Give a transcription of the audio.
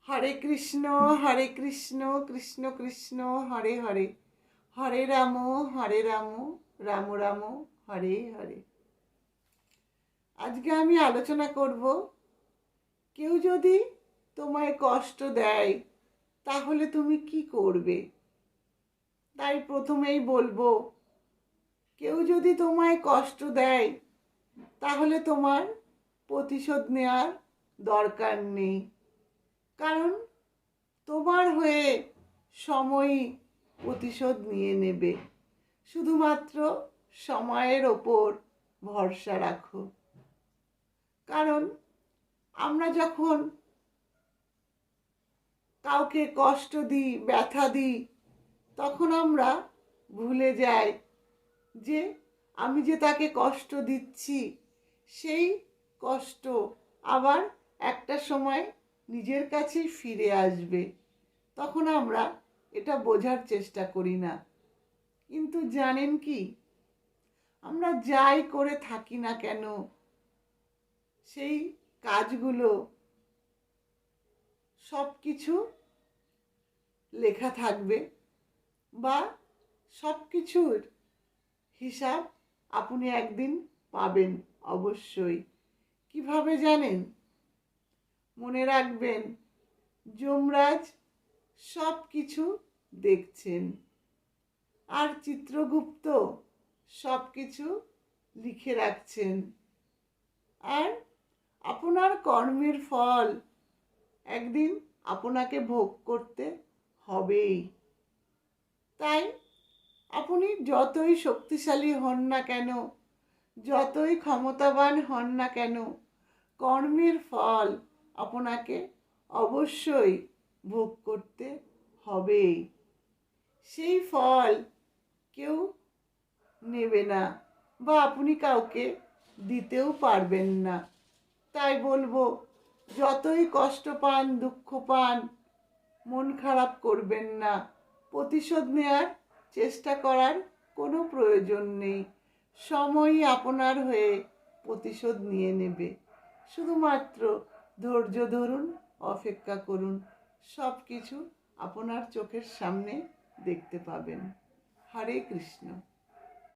হরে কৃষ্ণ কৃষ্ণ কৃষ্ণ হরে হরে, হরে রাম রাম রাম হরে হরে। আজকে আমি আলোচনা করব, কেউ যদি তোমায় কষ্ট দেয় তাহলে তুমি কি করবে। তাই প্রথমেই বলবো, কেউ যদি তোমায় কষ্ট দেয় তাহলে তোমার প্রতিশোধ নেওয়ার দরকার নেই, কারণ তোমার হয়ে সময়ই প্রতিশোধ নিয়ে নেবে। শুধুমাত্র সময়ের ওপর ভরসা রাখো। কারণ আমরা যখন কাউকে কষ্ট দিই, ব্যথা দিই, তখন আমরা ভুলে যাই যে আমি যে তাকে কষ্ট দিচ্ছি, সেই কষ্ট আবার একটা সময় নিজের কাছেই ফিরে আসবে। তখন আমরা এটা বোঝার চেষ্টা করি না। কিন্তু জানেন কি, আমরা যাই করে থাকি না কেন, সেই কাজগুলো সব কিছু লেখা থাকবে, বা সব কিছুর হিসাব আপনি একদিন পাবেন অবশ্যই। কিভাবে জানেন? মনে রাখবেন, যমরাজ সব কিছু দেখছেন, আর চিত্রগুপ্ত সব কিছু লিখে রাখছেন। আর আপনার কর্মের ফল একদিন আপনাকে ভোগ করতে হবেই। তাই আপনি যতই শক্তিশালী হন না কেন, যতই ক্ষমতাবান হন না কেন, কর্মের ফল আপনাকে অবশ্যই ভোগ করতে হবেই। সেই ফল কেউ নেবে না, বা আপনি কাউকে দিতেও পারবেন না। তাই বলবো, যতই কষ্ট পান, দুঃখ পান, মন খারাপ করবেন না। প্রতিশোধ নেওয়ার চেষ্টা করার কোনো প্রয়োজন নেই। সময়ই আপনার হয়ে প্রতিশোধ নিয়ে নেবে। শুধুমাত্র ধৈর্য ধরুন, অপেক্ষা করুন, সব কিছু আপনার চোখের সামনে দেখতে পাবেন। হরে কৃষ্ণ।